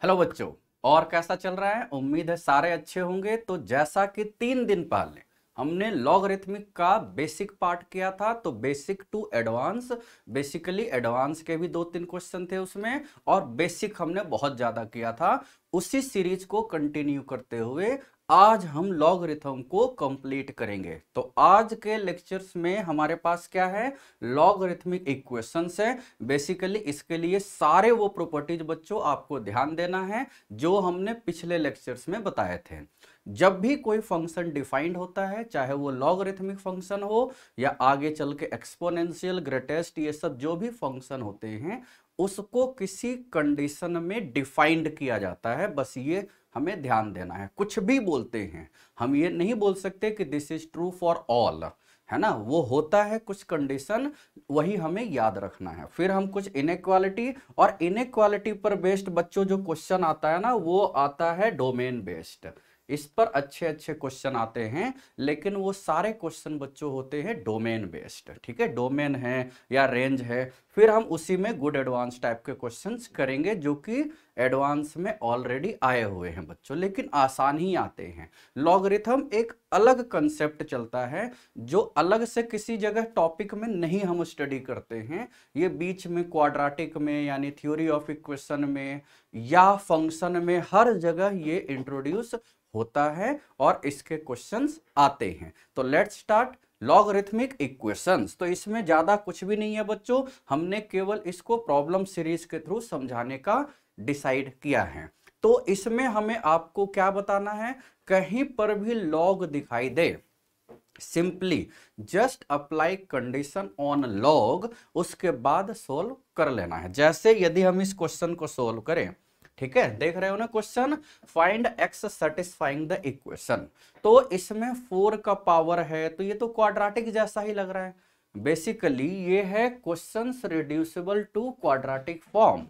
Hello बच्चों। और कैसा चल रहा है? उम्मीद है सारे अच्छे होंगे। तो जैसा कि 3 दिन पहले हमने लॉगरिथमिक का बेसिक पार्ट किया था, तो basic to advance, basically advance के भी 2-3 क्वेश्चन थे उसमें, और बेसिक हमने बहुत ज्यादा किया था। उसी सीरीज को कंटिन्यू करते हुए आज हम लॉगरिथम को कंप्लीट करेंगे। तो आज के लेक्चर्स में हमारे पास क्या है? लॉगरिथमिक इक्वेशंस है। बेसिकली इसके लिए सारे वो प्रॉपर्टीज बच्चों आपको ध्यान देना है जो हमने पिछले लेक्चर्स में बताए थे। जब भी कोई फंक्शन डिफाइंड होता है, चाहे वो लॉगरिथमिक फंक्शन हो या आगे चल के एक्सपोनेंशियल, ग्रेटेस्ट, ये सब जो भी फंक्शन होते हैं उसको किसी कंडीशन में डिफाइंड किया जाता है। बस ये हमें ध्यान देना है। कुछ भी बोलते हैं, हम ये नहीं बोल सकते कि this is true for all, है ना। वो होता है कुछ कंडीशन, वही हमें याद रखना है। फिर हम कुछ इनइक्वालिटी, और इनइक्वालिटी पर बेस्ड बच्चों जो क्वेश्चन आता है ना, वो आता है डोमेन बेस्ड। इस पर अच्छे अच्छे क्वेश्चन आते हैं, लेकिन वो सारे क्वेश्चन बच्चों होते हैं डोमेन बेस्ड। ठीक है, डोमेन है या रेंज है। फिर हम उसी में गुड एडवांस टाइप के क्वेश्चंस करेंगे जो कि एडवांस में ऑलरेडी आए हुए हैं बच्चों, लेकिन आसान ही आते हैं। लॉगरिथम एक अलग कंसेप्ट चलता है जो अलग से किसी जगह टॉपिक में नहीं हम स्टडी करते हैं। ये बीच में क्वाड्रेटिक में, यानी थ्योरी ऑफ इक्वेशन में या फंक्शन में, हर जगह ये इंट्रोड्यूस होता है और इसके क्वेश्चंस आते हैं। तो लेट्स स्टार्ट लॉगरिथमिक इक्वेशंस। तो इसमें ज्यादा कुछ भी नहीं है बच्चों, हमने केवल इसको प्रॉब्लम सीरीज के थ्रू समझाने का डिसाइड किया है। तो इसमें हमें आपको क्या बताना है? कहीं पर भी लॉग दिखाई दे, simply just apply condition on log, उसके बाद सोल्व कर लेना है। जैसे यदि हम इस क्वेश्चन को सोल्व करें, ठीक है, देख रहे हो ना question, find x satisfying the equation. तो इसमें 4 का पावर है, तो ये तो क्वाड्रेटिक जैसा ही लग रहा है। बेसिकली ये है questions reducible to quadratic form.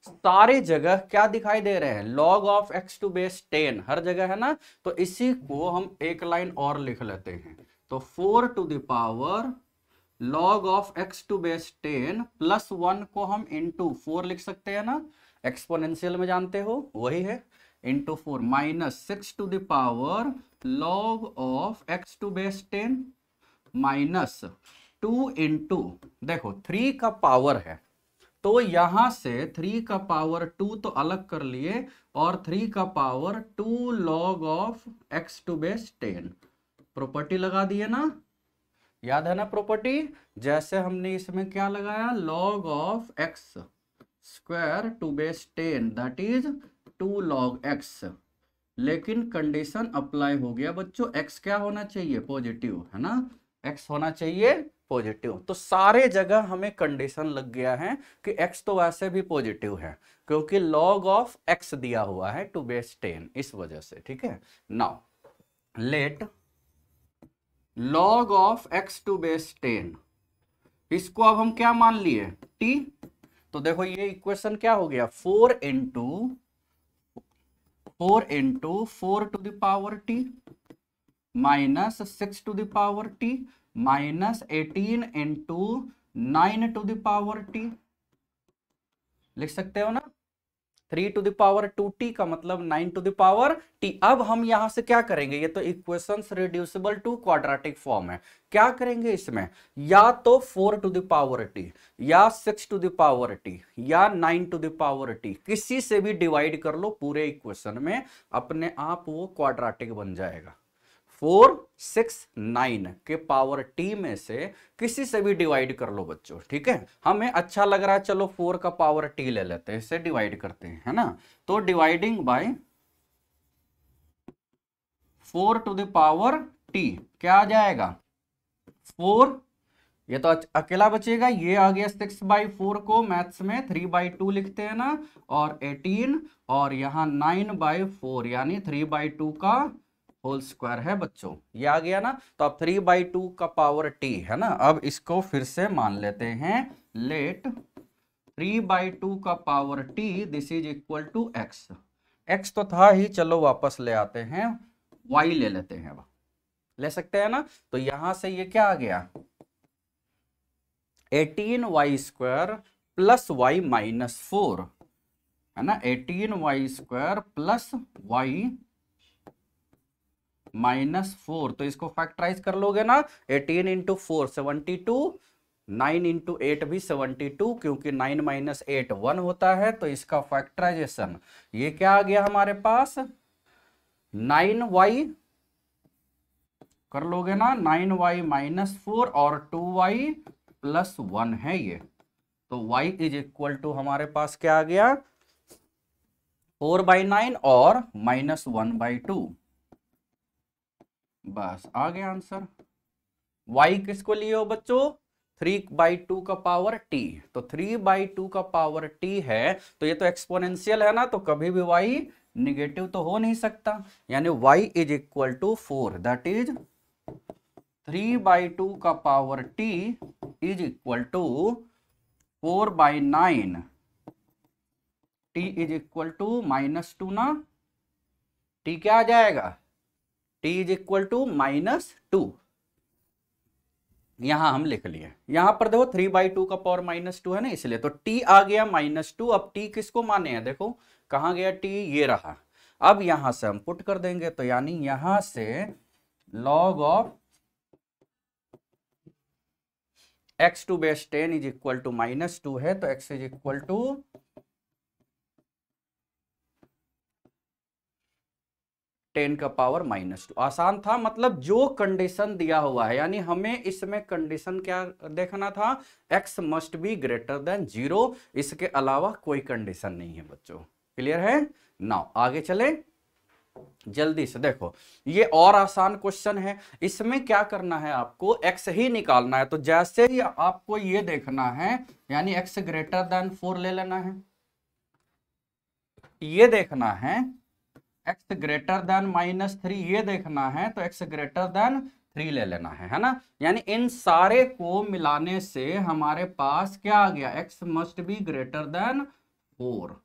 सारे जगह क्या दिखाई दे रहे हैं? log of x to base 10 हर जगह है ना। तो इसी को हम एक लाइन और लिख लेते हैं। तो 4 to the power log of x to base 10 plus 1 को हम इंटू 4 लिख सकते हैं ना, एक्सपोनेंशियल में जानते हो वही है, into 4 minus 6 to the power log of x to base 10 minus 2 into, देखो 3 का पावर है, तो यहां से 3 का पावर 2 तो अलग कर लिए, और 3 का power 2 log of x to base 10 property लगा दिए ना, याद है ना प्रॉपर्टी? जैसे हमने इसमें क्या लगाया, log of x square to base 10 that is 2 log x। लेकिन कंडीशन अप्लाई हो गया बच्चों, x क्या होना चाहिए? पॉजिटिव, है ना, x होना चाहिए पॉजिटिव। तो सारे जगह हमें कंडीशन लग गया है कि x तो वैसे भी पॉजिटिव है, क्योंकि log ऑफ x दिया हुआ है टू बेस 10, इस वजह से। ठीक है, now let log of x to base 10, इसको अब हम क्या मान लिए? t। तो देखो ये इक्वेशन क्या हो गया, 4 into 4 to the power t minus 6 to the power t minus 18 into 9 to the power t, लिख सकते हो ना। 3 टू द पावर 2t का मतलब 9 टू द पावर t। अब हम यहां से क्या करेंगे? ये तो equations reducible to quadratic form है। क्या करेंगे इसमें? या तो 4 टू द पावर t, या 6 टू द पावर t, या 9 टू द पावर t, किसी से भी डिवाइड कर लो पूरे इक्वेशन में, अपने आप वो क्वाड्रेटिक बन जाएगा। 4, 6, 9 के पावर t में से किसी से भी डिवाइड कर लो बच्चों। ठीक है, हमें अच्छा लग रहा है, चलो 4 का पावर t ले लेते हैं, इसे डिवाइड करते हैं, है ना। तो dividing by 4 to the power t क्या आ जाएगा? 4, ये तो अकेला बचेगा, ये आ गया 6/4 को मैथ्स में 3/2 लिखते हैं ना, और 18, और यहाँ 9/4 यानी 3/2 का होल स्क्वायर है बच्चों, ये आ गया ना। तो अब 3/2 का पावर t है ना। अब इसको फिर से मान लेते हैं, लेट 3/2 का power t this is equal to x। x तो था ही, चलो वापस ले आते हैं, y ले लेते हैं, ले सकते हैं ना। तो यहां से ये क्या आ गया, 18y square plus y minus 4 है ना, 18y² प्लस y -4। तो इसको फैक्टराइज कर लोगे ना, 18 इंटू 4 72, 9 इंटू 8 भी 72, क्योंकि 9 - 8 1 होता है। तो इसका फैक्टराइजेशन ये क्या आ गया हमारे पास, 9y कर लोगे ना, 9y -4 और 2y + 1 है ये। तो y = हमारे पास क्या आ गया, 4/9 और -1/2। बस आ गया आंसर। y किसको लिए हो बच्चों, 3/2 का पावर t। तो 3/2 का पावर t है, तो ये तो एक्सपोनेंशियल है ना, तो कभी भी y निगेटिव तो हो नहीं सकता। यानी y = 4, दैट इज 3/2 का पावर t = 4/9। t = -2 ना, t क्या आ जाएगा, t = -2। यहां हम लिख लिए, यहां पर देखो 3/2 का पावर -2 है ना, इसलिए तो t आ गया -2। अब t किसको माने हैं, देखो कहां गया t, ये रहा। अब यहां से हम पुट कर देंगे, तो यानी यहां से log ऑफ x² 10 = -2 है, तो x = 10 का पावर -2। आसान था, मतलब जो कंडीशन दिया हुआ है, यानी हमें इसमें कंडीशन क्या देखना था, x must be greater than 0, इसके अलावा कोई कंडीशन नहीं है बच्चों। क्लियर है। नाउ आगे चले, जल्दी से देखो, ये और आसान क्वेश्चन है। इसमें क्या करना है, आपको x ही निकालना है। तो जैसे ही आपको ये देखना है, यानी x > 4 ले लेना है, ये देखना है x > -3, ये देखना है तो x > 3 ले लेना है ना। यानी इन सारे को मिलाने से हमारे पास क्या आ गया, x must be greater than 4।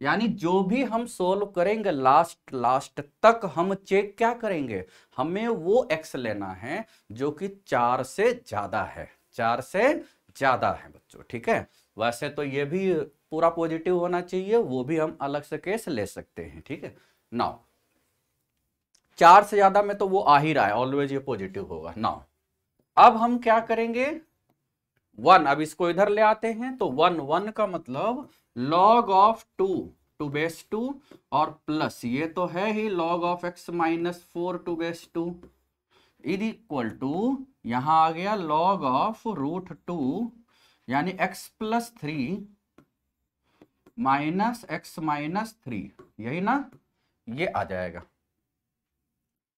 यानी जो भी हम सोल्व करेंगे लास्ट तक हम चेक क्या करेंगे, हमें वो x लेना है जो कि 4 से ज्यादा है, 4 से ज्यादा है बच्चों। ठीक है, वैसे तो ये भी पूरा पॉजिटिव होना चाहिए, वो भी हम अलग से केस ले सकते हैं। ठीक है, नाउ 4 से ज्यादा में तो वो आ ही रहा है, ऑलवेज ये पॉजिटिव होगा। नाउ अब हम क्या करेंगे, 1, अब इसको इधर ले आते हैं, तो 1 का मतलब log ऑफ 2 और प्लस ये तो है ही log ऑफ x -4 2 = यहां आ गया log ऑफ √2, यानी x + 3 -x -3, यही ना, ये आ जाएगा।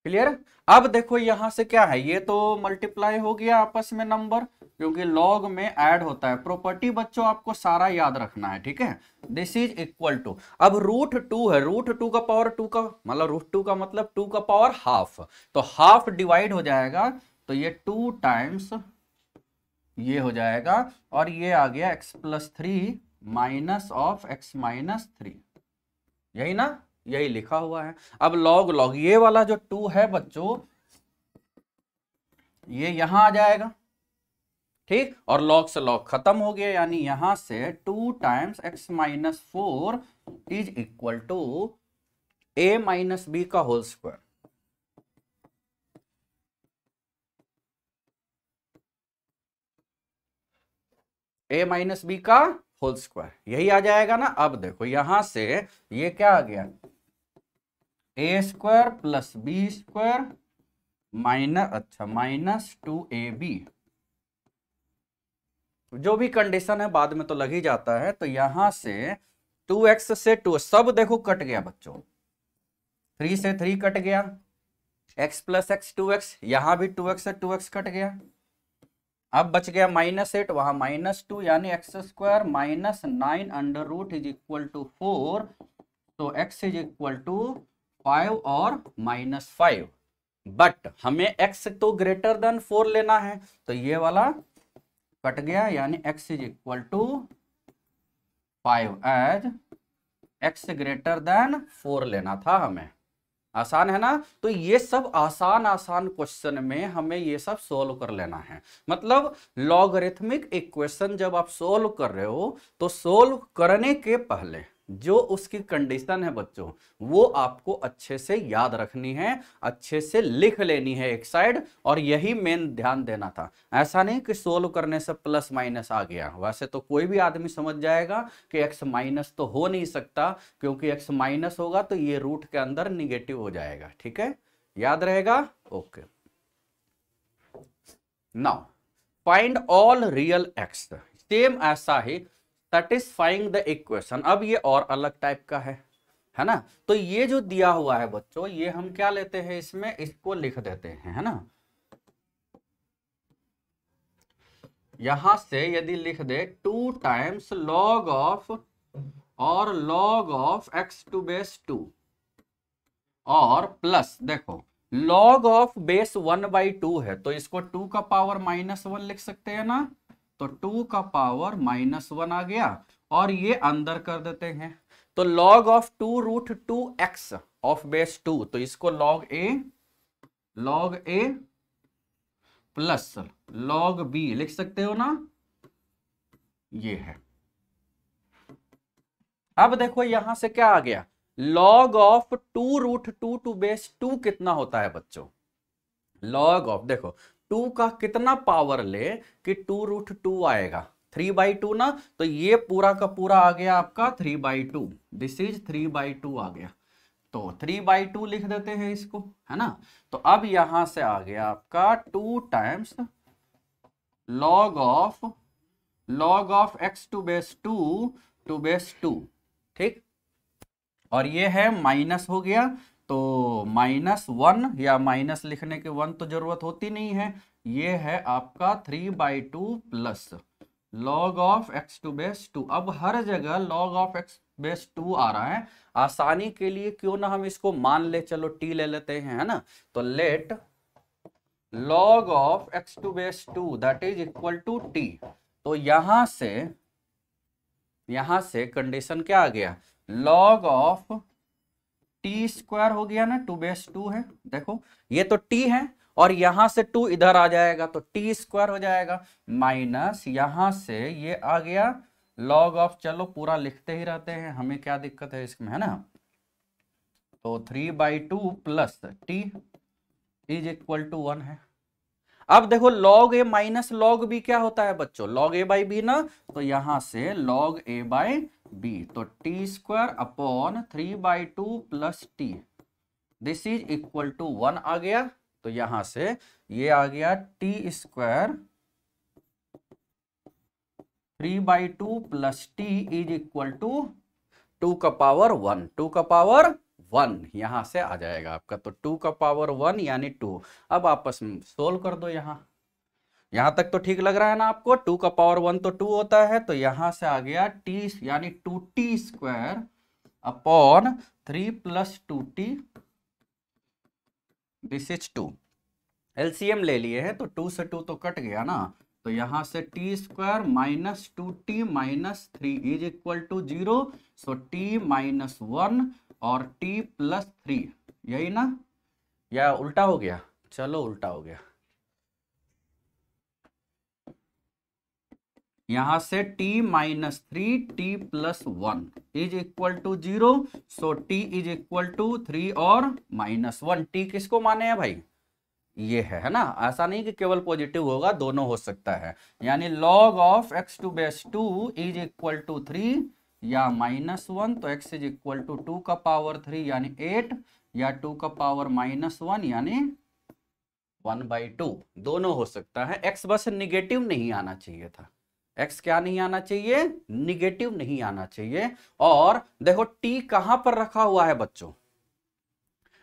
क्लियर। अब देखो यहां से क्या है, ये तो मल्टीप्लाई हो गया आपस में नंबर, क्योंकि लॉग में ऐड होता है। प्रॉपर्टी बच्चों आपको सारा याद रखना है। ठीक है, दिस इज इक्वल टू, अब √2 है, √2 का पावर 2 का मतलब √2 का मतलब 2 का पावर हाफ, तो हाफ डिवाइड हो जाएगा, तो ये 2 टाइम्स ये हो जाएगा, और ये आ गया x + 3 माइनस ऑफ x -3, यही ना, यही लिखा हुआ है। अब लॉग ये वाला जो 2 है बच्चों, ये यहां आ जाएगा। ठीक, और लॉग से लॉग खत्म हो गया, यानी यहां से 2 टाइम्स x -4 = a - b का होल स्क्वायर। a - b का होल स्क्वायर, यही आ जाएगा ना। अब देखो यहां से ये क्या आ गया, a² + b² -2ab, जो भी कंडीशन है बाद में तो लग ही जाता है। तो यहां से 2x से 2 सब देखो कट गया बच्चों, 3 से 3 कट गया, x + x 2x, यहां भी 2x से 2x कट गया। अब बच गया -8, वहां -2, यानी x² - 9 √ = 4, तो x = 5 और -5। बट हमें x तो ग्रेटर देन 4 लेना है, तो ये वाला कट गया, यानी x = 5 as x greater than 4 लेना था हमें। आसान है ना। तो ये सब आसान क्वेश्चन में हमें ये सब सोल्व कर लेना है। मतलब लॉगरिथमिक इक्वेशन जब आप सोल्व कर रहे हो, तो सोल्व करने के पहले जो उसकी कंडीशन है बच्चों वो आपको अच्छे से याद रखनी है, अच्छे से लिख लेनी है एक साइड, और यही मेन ध्यान देना था। ऐसा नहीं कि सोल्व करने से प्लस माइनस आ गया, वैसे तो कोई भी आदमी समझ जाएगा कि एक्स माइनस तो हो नहीं सकता, क्योंकि एक्स माइनस होगा तो ये रूट के अंदर निगेटिव हो जाएगा। ठीक है, याद रहेगा। Okay, now find all real x, same ऐसा ही सेटिस्फाइंग द इक्वेशन। अब ये और अलग टाइप का है ना। तो ये जो दिया हुआ है बच्चों, ये हम क्या लेते हैं इसमें, इसको लिख देते हैं, है ना। यहां से यदि लिख दे 2 टाइम्स लॉग ऑफ और log of x to base 2 और प्लस, देखो लॉग ऑफ बेस 1/2 है तो इसको 2 का पावर -1 लिख सकते हैं ना, तो 2 का पावर -1 आ गया, और ये अंदर कर देते हैं। तो log of 2√2x of base 2, तो इसको लॉग ए प्लस लॉग बी लिख सकते हो ना, ये है। अब देखो यहां से क्या आ गया, लॉग ऑफ 2√2 टू बेस 2 कितना होता है बच्चों, लॉग ऑफ, देखो 2 का कितना पावर ले कि 2√2 आएगा, 3/2 ना, तो ये पूरा का पूरा आ गया आपका 3/2, दिस इज 3/2 आ गया, तो 3/2 लिख देते हैं इसको, है ना। तो अब यहां से आ गया आपका 2 times log of x to base 2 ठीक, और ये है माइनस हो गया, तो -1, या माइनस लिखने के 1 तो जरूरत होती नहीं है, ये है आपका 3/2 plus log of x to base 2। अब हर जगह लॉग ऑफ एक्स बेस 2 आ रहा है, आसानी के लिए क्यों ना हम इसको मान ले, चलो टी ले लेते हैं, है ना। तो let log of x to base 2 that is equal to t. तो यहां से कंडीशन क्या आ गया, लॉग ऑफ टी स्क्वायर हो गया ना, 2 बेस 2 है, देखो ये तो टी है, और यहां से 2 इधर आ जाएगा तो टी स्क्वायर हो जाएगा, माइनस यहां से ये आ गया लॉग ऑफ, चलो पूरा लिखते ही रहते हैं, हमें क्या दिक्कत है इसमें, है ना। तो 3/2 plus t is equal to 1 है। अब देखो log a minus log b क्या होता है बच्चों, लॉग ए बाई बी ना, तो यहां से लॉग ए बाई बी, तो t square upon 3/2 plus t, this is equal to 1 आ गया। तो यहां से ये आ गया t square 3/2 plus t is equal to 2 का पावर 1, 2 का पावर 1 यहां से आ जाएगा आपका, तो 2 का पावर 1 यानी 2। अब आपस में सोल्व कर दो, यहां तक तो ठीक लग रहा है ना आपको, 2 का पावर 1 तो 2 होता है, तो यहां से आ गया टी यानी 2t square upon 3 plus 2t, this is 2। LCM ले लिए हैं तो 2 से 2 तो कट गया ना, तो यहां से t square minus 2t minus 3 is equal to 0, so t -1 और t प्लस 3, यही ना, या उल्टा हो गया, चलो उल्टा हो गया, यहां से t -3 t plus 1 is equal to 0, so t is equal to 3 और -1, t किसको माने हैं भाई, ये है ना। ऐसा नहीं कि केवल पॉजिटिव होगा, दोनों हो सकता है, यानी log of x to base 2 is equal to 3 या -1, तो x इज इक्वल टू 2 का पावर 3 यानी 8, या 2 का पावर -1 यानी 1/2, दोनों हो सकता है। x बस निगेटिव नहीं आना चाहिए था, x क्या नहीं आना चाहिए, निगेटिव नहीं आना चाहिए। और देखो t कहां पर रखा हुआ है बच्चों,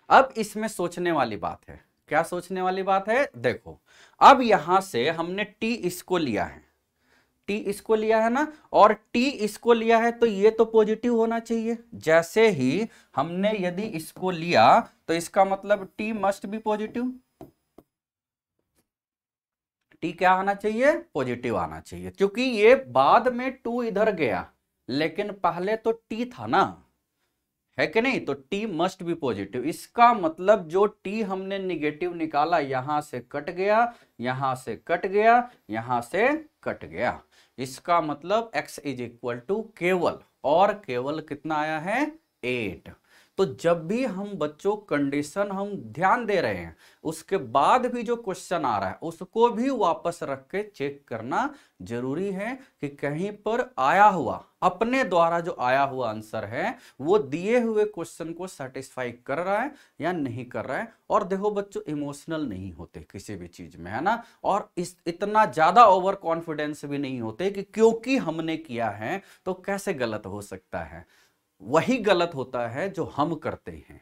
अब इसमें सोचने वाली बात है, क्या सोचने वाली बात है, देखो अब यहां से हमने t इसको लिया है, t इसको लिया है ना, और t इसको लिया है, तो ये तो पॉजिटिव होना चाहिए। जैसे ही हमने यदि इसको लिया तो इसका मतलब t must be positive, t क्या आना चाहिए, पॉजिटिव आना चाहिए, क्योंकि ये बाद में 2 इधर गया, लेकिन पहले तो t था ना, है कि नहीं, तो t मस्ट बी पॉजिटिव। इसका मतलब जो t हमने निगेटिव निकाला यहां से कट गया, यहां से कट गया, यहां से कट गया, इसका मतलब x इज इक्वल टू केवल और केवल कितना आया है 8। तो जब भी हम बच्चों कंडीशन हम ध्यान दे रहे हैं, उसके बाद भी जो क्वेश्चन आ रहा है उसको भी वापस रख के चेक करना जरूरी है कि कहीं पर आया हुआ, अपने द्वारा जो आया हुआ आंसर है वो दिए हुए क्वेश्चन को सेटिस्फाई कर रहा है या नहीं कर रहा है। और देखो बच्चों, इमोशनल नहीं होते किसी भी चीज में, है ना, और इतना ज्यादा ओवर कॉन्फिडेंस भी नहीं होते कि क्योंकि हमने किया है तो कैसे गलत हो सकता है। वही गलत होता है जो हम करते हैं,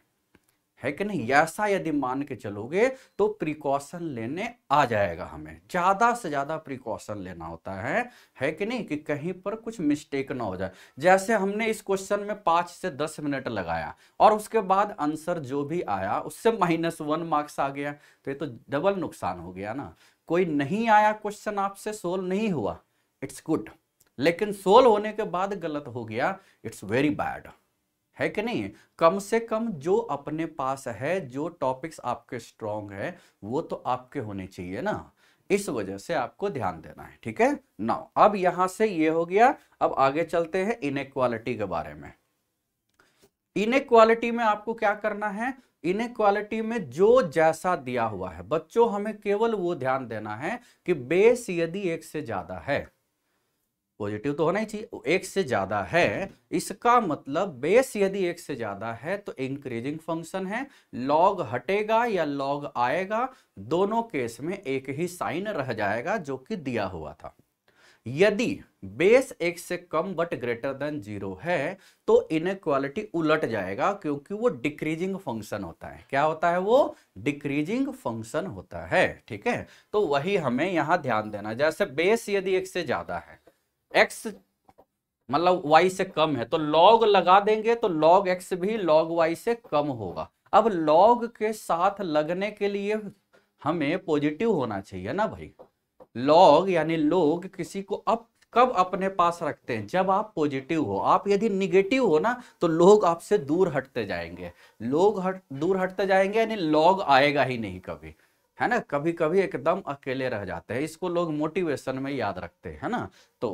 है कि नहीं। ऐसा यदि मान के चलोगे तो प्रिकॉशन लेने आ जाएगा, हमें ज्यादा से ज्यादा प्रिकॉशन लेना होता है कि नहीं, कि कहीं पर कुछ मिस्टेक ना हो जाए। जैसे हमने इस क्वेश्चन में 5 से 10 मिनट लगाया और उसके बाद आंसर जो भी आया उससे -1 मार्क्स आ गया, तो ये तो डबल नुकसान हो गया ना। कोई नहीं आया, क्वेश्चन आपसे सोल्व नहीं हुआ, इट्स गुड, लेकिन सोल्व होने के बाद गलत हो गया, इट्स वेरी बैड, है कि नहीं। कम से कम जो अपने पास है, जो टॉपिक्स आपके स्ट्रांग है, वो तो आपके होने चाहिए ना। इस वजह से आपको ध्यान देना है, ठीक है। नाउ अब यहां से ये हो गया, अब आगे चलते हैं इनइक्वालिटी के बारे में। इनइक्वालिटी में आपको क्या करना है, इनइक्वालिटी में जो जैसा दिया हुआ है बच्चों, हमें केवल वो ध्यान देना है कि बेस यदि 1 से ज्यादा है, पॉजिटिव तो होना ही चाहिए, 1 से ज्यादा है, इसका मतलब बेस यदि 1 से ज्यादा है तो इंक्रीजिंग फंक्शन है, लॉग हटेगा या लॉग आएगा, दोनों केस में एक ही साइन रह जाएगा जो कि दिया हुआ था। यदि बेस 1 से कम बट ग्रेटर देन 0 है तो इनइक्वालिटी उलट जाएगा, क्योंकि वो डिक्रीजिंग फंक्शन होता है। क्या होता है वो? डिक्रीजिंग फंक्शन होता है, ठीक है। तो वही हमें यहां ध्यान देना, जैसे बेस यदि 1 से ज्यादा है, x मतलब y से कम है, तो log लगा देंगे तो log x भी log y से कम होगा। अब log के साथ लगने के लिए हमें पॉजिटिव होना चाहिए ना भाई। log यानी लोग किसी को अब कब अपने पास रखते हैं? जब आप पॉजिटिव हो। आप यदि निगेटिव हो ना तो लोग आपसे दूर हटते जाएंगे, दूर हटते जाएंगे, यानी log आएगा ही नहीं कभी, है ना। कभी कभी एकदम अकेले रह जाते हैं, इसको लोग मोटिवेशन में याद रखते हैं, है ना। तो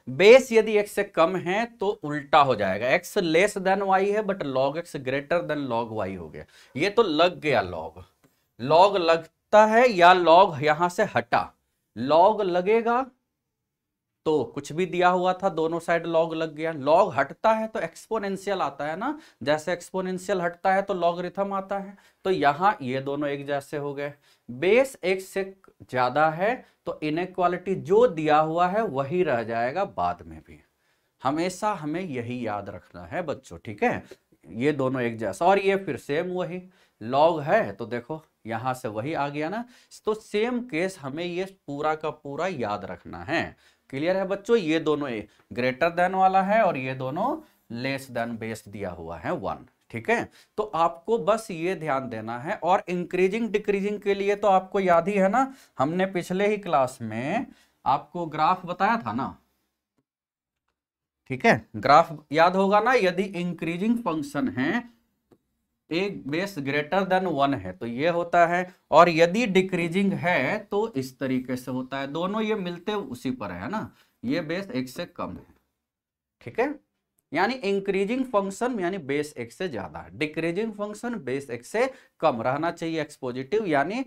बेस यदि x से कम है तो उल्टा हो जाएगा, x लेस देन y है but log x greater then log y हो गया। ये तो लग गया log लगता है या log यहां से हटा, log लगेगा तो कुछ भी दिया हुआ था दोनों साइड log लग गया, log हटता है तो एक्सपोनेंशियल आता है ना, जैसे एक्सपोनेंशियल हटता है तो लॉगरिथम आता है। तो यहां ये दोनों एक जैसे हो गए। बेस 1 से ज्यादा है तो इनइक्वालिटी जो दिया हुआ है वही रह जाएगा बाद में भी, हमेशा हमें यही याद रखना है बच्चों, ठीक है। ये दोनों एक जैसा, और ये फिर सेम वही log है तो देखो यहां से वही आ गया ना। तो सेम केस हमें ये पूरा का पूरा याद रखना है। क्लियर है बच्चों? ये दोनों ग्रेटर देन वाला है और ये दोनों लेस देन बेस दिया हुआ है 1, ठीक है। तो आपको बस ये ध्यान देना है। और इंक्रीजिंग डिक्रीजिंग के लिए तो आपको याद ही है ना, हमने पिछले ही क्लास में आपको ग्राफ बताया था ना, ठीक है। ग्राफ याद होगा ना, यदि इंक्रीजिंग फंक्शन है, एक बेस ग्रेटर देन 1 है तो ये होता है, और यदि डिक्रीजिंग है तो इस तरीके से होता है। दोनों ये मिलते उसी पर है ना, ये बेस 1 से कम है, ठीक है। यानी इंक्रीजिंग फंक्शन यानी बेस 1 से ज्यादा है, डिक्रीजिंग फंक्शन बेस 1 से कम रहना चाहिए एक्स पॉजिटिव, यानी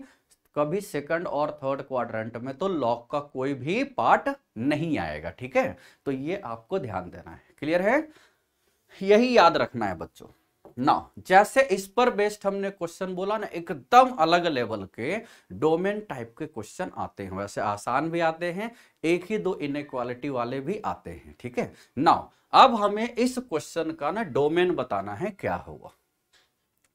कभी सेकंड और थर्ड क्वाड्रेंट में तो लॉग का कोई भी पार्ट नहीं आएगा, ठीक है। तो ये आपको ध्यान देना है। क्लियर है? यही याद रखना है बच्चों ना। जैसे इस पर बेस्ड हमने क्वेश्चन बोला ना, एकदम अलग लेवल के डोमेन टाइप के क्वेश्चन आते हैं, वैसे आसान भी आते हैं, एक ही दो इनइक्वालिटी वाले भी आते हैं, ठीक है ना। अब हमें इस क्वेश्चन का ना डोमेन बताना है, क्या होगा,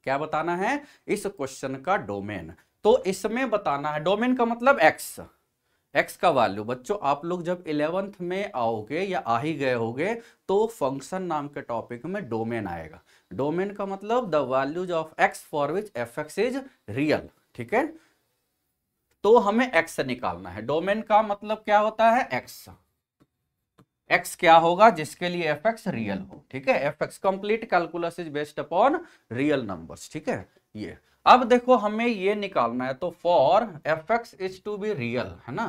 क्या बताना है इस क्वेश्चन का डोमेन। तो इसमें बताना है, डोमेन का मतलब एक्स का वैल्यू। बच्चों आप लोग जब 11th में आओगे या आ ही गए होगे तो फंक्शन नाम के टॉपिक में डोमेन आएगा। डोमेन का मतलब the values of x for which F x is real, ठीक है। तो हमें एक्स निकालना है। डोमेन का मतलब क्या होता है? एक्स क्या होगा जिसके लिए एफ एक्स रियल हो, ठीक है। F x complete calculus is based upon real numbers, ठीक है। ये अब देखो हमें ये निकालना है, तो for f x is to be real, है ना,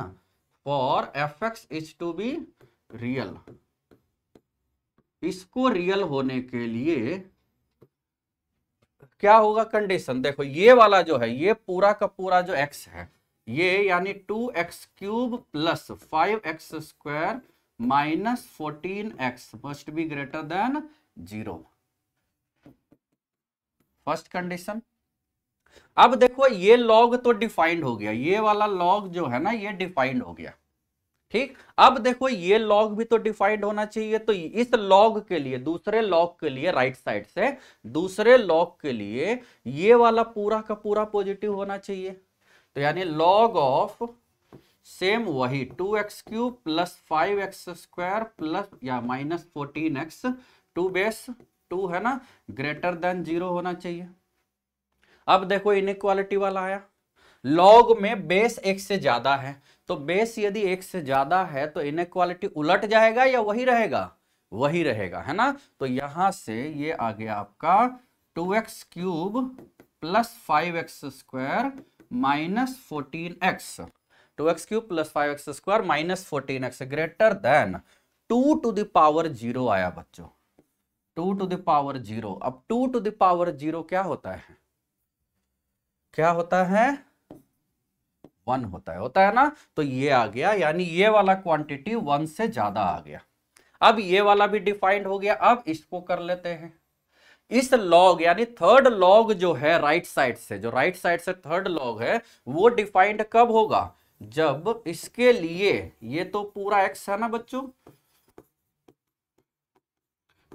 for f x is to be real, इसको रियल होने के लिए क्या होगा कंडीशन, देखो ये वाला जो है ये पूरा का पूरा जो x है ये यानी 2x³ plus 5x² minus 14x must be greater than 0, first condition. अब देखो ये लॉग तो डिफाइंड हो गया, ये वाला लॉग जो है ना ये डिफाइंड हो गया, ठीक। अब देखो ये लॉग भी तो डिफाइंड होना चाहिए, तो इस लॉग के लिए दूसरे लॉग के लिए राइट साइड से दूसरे लॉग के लिए ये वाला पूरा का पूरा पॉजिटिव होना चाहिए, तो यानी लॉग ऑफ सेम वही 2x³ प्लस 5x² प्लस या माइनस 14x 2 बेस 2 है ना ग्रेटर देन 0 होना चाहिए। अब देखो इनइक्वालिटी वाला आया, लॉग में बेस 1 से ज्यादा है, तो बेस यदि 1 से ज्यादा है तो इनइक्वालिटी उलट जाएगा या वही रहेगा, वही रहेगा, है ना। तो यहां से ये आ गया आपका 2x³ plus 5x² minus 14x, 2x³ plus 5x² minus 14x greater than 2 to the power 0 आया बच्चों, 2 टू द पावर 0। अब 2 टू द पावर 0 क्या होता है, क्या होता है 1 होता है ना, तो ये आ गया, यानी ये वाला क्वांटिटी 1 से ज्यादा आ गया। अब ये वाला भी डिफाइंड हो गया, अब इसको कर लेते हैं। इस लॉग यानी थर्ड लॉग जो है राइट साइड से, जो राइट साइड से थर्ड लॉग है वो डिफाइंड कब होगा, जब इसके लिए ये तो पूरा x है ना बच्चों,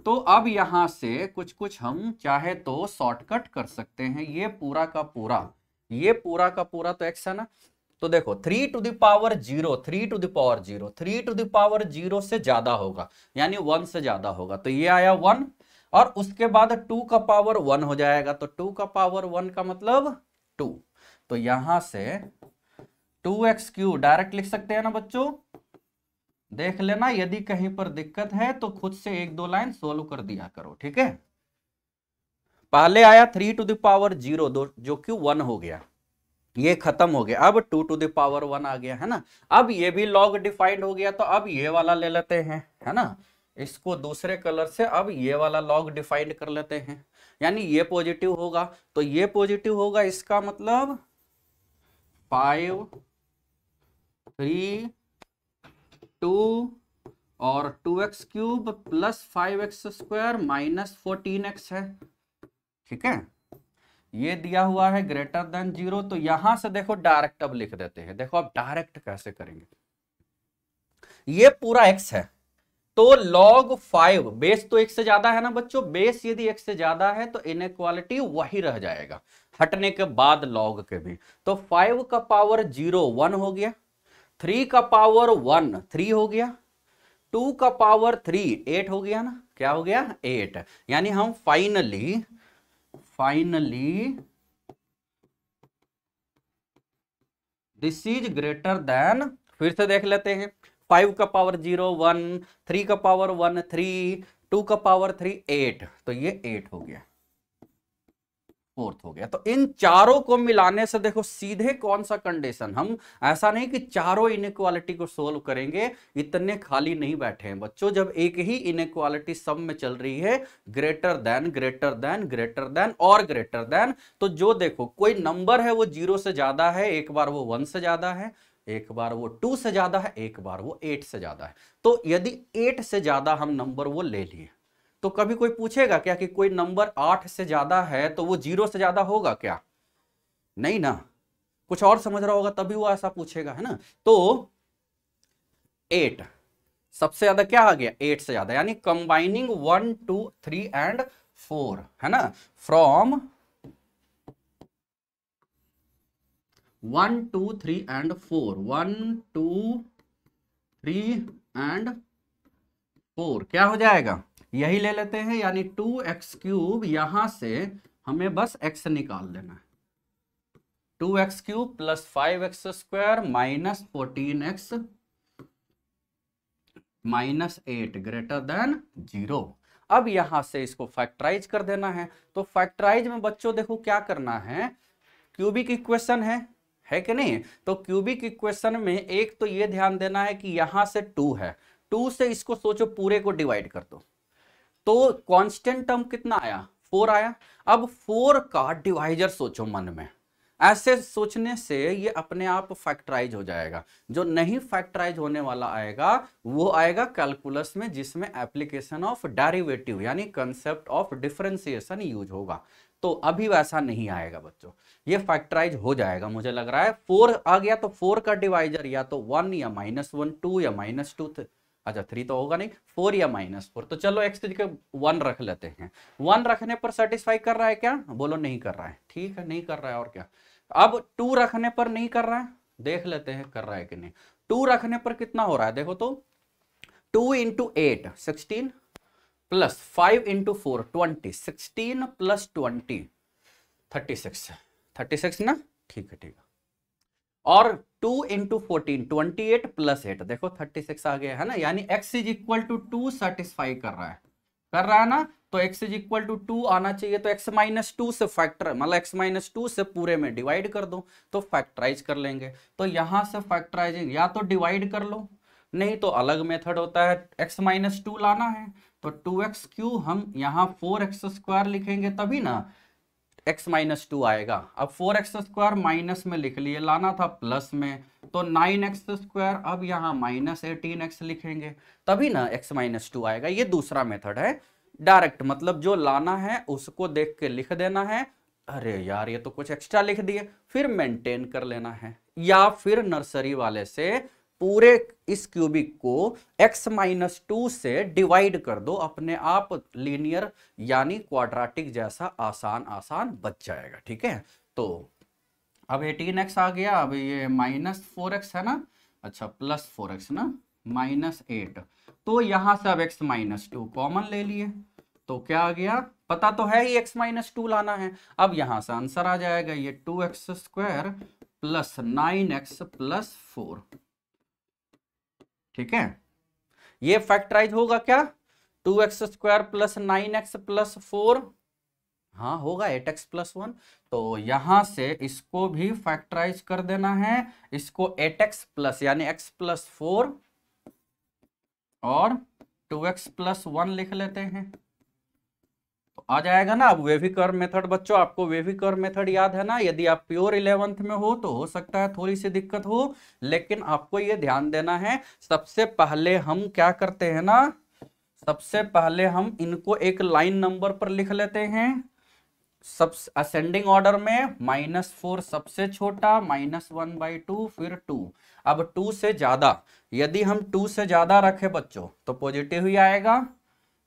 तो अब यहां से कुछ कुछ हम चाहे तो शॉर्टकट कर सकते हैं, ये पूरा का पूरा तो x है ना, तो देखो 3 to the power 0 3 to the power 0 3 to the power 0 से ज्यादा होगा यानी 1 से ज्यादा होगा, तो ये आया 1 और उसके बाद 2 का पावर 1 हो जाएगा, तो 2 का पावर 1 का मतलब 2, तो यहां से 2x³ डायरेक्ट लिख सकते हैं ना बच्चों, देख लेना यदि कहीं पर दिक्कत है तो खुद से 1-2 लाइन सोल्व कर दिया करो, ठीक है। पहले आया 3 टू द पावर 0 जो कि 1 हो गया, ये खत्म हो गया, अब 2 टू द पावर 1 आ गया, है ना। अब ये भी लॉग डिफाइंड हो गया, तो अब ये वाला ले लेते हैं, है ना, इसको दूसरे कलर से अब ये वाला लॉग डिफाइंड कर लेते हैं, यानी ये पॉजिटिव होगा, तो ये पॉजिटिव होगा, इसका मतलब 5 3 2 और 2x³ plus 5x² minus 14x है, ठीक है, ये दिया हुआ है ग्रेटर देन 0, तो यहां से देखो डायरेक्ट अब लिख देते हैं, देखो अब डायरेक्ट कैसे करेंगे, ये पूरा x है तो log 5 बेस तो 1 से ज्यादा है ना बच्चों, बेस यदि 1 से ज्यादा है तो इनइक्वालिटी वही रह जाएगा हटने के बाद log के भी, तो 5 का पावर 0 1 हो गया, 3 का पावर 1 3 हो गया, 2 का पावर 3 8 हो गया ना, क्या हो गया 8, यानी हम finally this is greater than, फिर से देख लेते हैं, 5 का पावर 0 1, 3 का पावर 1 3, 2 का पावर 3 8, तो ये 8 हो गया, फोर्थ हो गया। तो इन चारों को मिलाने से देखो सीधे कौन सा कंडीशन, हम ऐसा नहीं कि चारों इनइक्वालिटी को सोल्व करेंगे, इतने खाली नहीं बैठे हैं बच्चों, जब एक ही इनइक्वालिटी सब में चल रही है greater than greater than greater than और ग्रेटर देन, तो जो देखो कोई नंबर है वो 0 से ज्यादा है, एक बार वो 1 से ज्यादा है, एक बार वो 2 से ज्यादा है, एक बार वो 8 से ज्यादा है, तो यदि 8 से ज्यादा हम नंबर वो ले लिए, तो कभी कोई पूछेगा क्या कि कोई नंबर 8 से ज्यादा है तो वो 0 से ज्यादा होगा क्या, नहीं ना, कुछ और समझ रहा होगा तभी वो ऐसा पूछेगा, है ना। तो 8 सबसे ज्यादा क्या आ गया 8 से ज्यादा, यानी कंबाइनिंग 1 2 3 एंड 4, है ना, फ्रॉम 1 2 3 एंड 4, 1 2 3 एंड 4 क्या हो जाएगा, यही ले लेते हैं, यानी 2x³ यहां से हमें बस x निकाल लेना है, 2x³ plus 5x² minus 14x minus 8 greater than 0। अब यहां से इसको फैक्टराइज कर देना है, तो फैक्टराइज में बच्चों देखो क्या करना है, क्यूबिक इक्वेशन है कि नहीं, तो क्यूबिक इक्वेशन में एक तो ये ध्यान देना है कि यहां से 2 है, 2 से इसको सोचो पूरे को डिवाइड कर दो, तो कांस्टेंट टर्म कितना आया, 4 आया। अब 4 का डिवाइजर सोचो मन में, ऐसे सोचने से ये अपने आप फैक्टराइज हो जाएगा। जो नहीं फैक्टराइज होने वाला आएगा वो आएगा कैलकुलस में, जिसमें एप्लीकेशन ऑफ डेरिवेटिव यानी कंसेप्ट ऑफ डिफरेंशिएशन यूज होगा। तो अभी वैसा नहीं आएगा बच्चों, ये फैक्टराइज हो जाएगा मुझे लग रहा है। 4 आ गया तो 4 का डिवाइजर या तो 1 या -1, 2 या -2, अच्छा 3 तो होगा नहीं, 4 या -4। तो चलो x की जगह 1 रख लेते हैं। 1 रखने पर सेटिस्फाई कर रहा है क्या, बोलो नहीं कर रहा है, ठीक है नहीं कर रहा है, और क्या। अब 2 रखने पर नहीं कर रहा है, देख लेते हैं कर रहा है कि नहीं। 2 रखने पर कितना हो रहा है देखो तो, 2 × 8 16 प्लस 5 × 4 20, 16 + 20 36 ना, ठीक है। और 2 × 14 28 + 8 देखो 36 आ गया है ना, यानी x = 2 सेटिस्फाई कर रहा है ना। तो x = 2 आना चाहिए, तो x - 2 से फैक्टर मतलब x - 2 से पूरे में डिवाइड कर दो तो फैक्टराइज कर लेंगे। तो यहां से फैक्टराइजिंग या तो डिवाइड कर लो, नहीं तो अलग मेथड होता है, x - 2 लाना है तो 2x³ हम यहाँ 4x² लिखेंगे तभी ना x - 2 आएगा। अब 4x² माइनस में लिख लिए, लाना था प्लस में, तो 9x², अब यहाँ -18x लिखेंगे तभी ना x - 2 आएगा। ये दूसरा मेथड है डायरेक्ट, मतलब जो लाना है उसको देख के लिख देना है, अरे यार ये तो कुछ एक्स्ट्रा लिख दिए, फिर मेंटेन कर लेना है। या फिर नर्सरी वाले से पूरे इस क्यूबिक को x - 2 से डिवाइड कर दो, अपने आप लीनियर यानी क्वाड्रेटिक जैसा आसान बच जाएगा, ठीक है। तो अब 18x आ गया, अब ये -4x है ना, अच्छा +4x ना, -8, तो यहां से अब x - 2 कॉमन ले लिए तो क्या आ गया, पता तो है ही x - 2 लाना है। अब यहां से आंसर आ जाएगा ये 2x² + 9x + 4, ठीक है। ये फैक्टराइज होगा क्या, 2x² + 9x + 4, हाँ होगा 8x + 1। तो यहां से इसको भी फैक्टराइज कर देना है, इसको 8x प्लस यानी x + 4 और 2x + 1 लिख लेते हैं, तो आ जाएगा ना। अब वेवी कर्व मेथड बच्चों, आपको वेवी कर्व मेथड याद है ना, यदि आप प्योर 11th में हो तो हो सकता है थोड़ी सी दिक्कत हो, लेकिन आपको ये ध्यान देना है, सबसे पहले हम क्या करते हैं ना, सबसे पहले हम इनको एक लाइन नंबर पर लिख लेते हैं, सब असेंडिंग ऑर्डर में, -4 सबसे छोटा, -1/2 फिर 2। अब 2 से ज्यादा, यदि हम 2 से ज्यादा रखे बच्चों तो पॉजिटिव ही आएगा,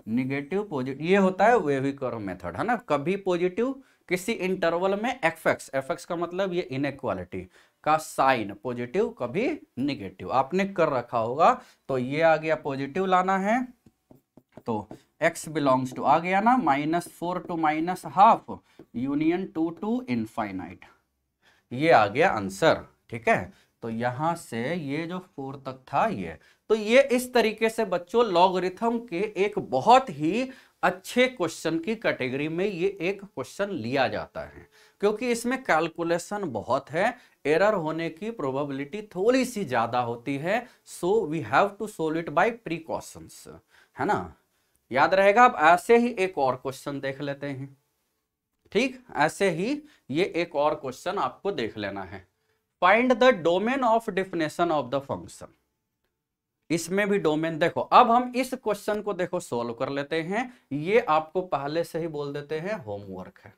निगेटिव पॉजिटिव, ये होता है वेवी कर्व मेथड है ना। कभी पॉजिटिव किसी इंटरवल में fx का मतलब ये इनइक्वालिटी का साइन पॉजिटिव, कभी निगेटिव आपने कर रखा होगा। तो ये आ गया पॉजिटिव लाना है, तो x बिलोंग्स टू आ गया ना, -4 to -½ यूनियन 2 to इनफाइनाइट, ये आ गया आंसर, ठीक है। तो यहां से ये जो 4 तक था ये, तो ये इस तरीके से बच्चों लॉगरिथम के एक बहुत ही अच्छे क्वेश्चन की कैटेगरी में ये एक क्वेश्चन लिया जाता है, क्योंकि इसमें कैलकुलेशन बहुत है, एरर होने की प्रोबेबिलिटी थोड़ी सी ज्यादा होती है, so we have to solve it by precautions, है ना, याद रहेगा। अब ऐसे ही एक और क्वेश्चन देख लेते हैं, ठीक, ऐसे ही ये एक और क्वेश्चन आपको देख लेना है, find the domain of definition of the function. इसमें भी डोमेन देखो, अब हम इस क्वेश्चन को देखो सोल्व कर लेते हैं, ये आपको पहले से ही बोल देते हैं होमवर्क है,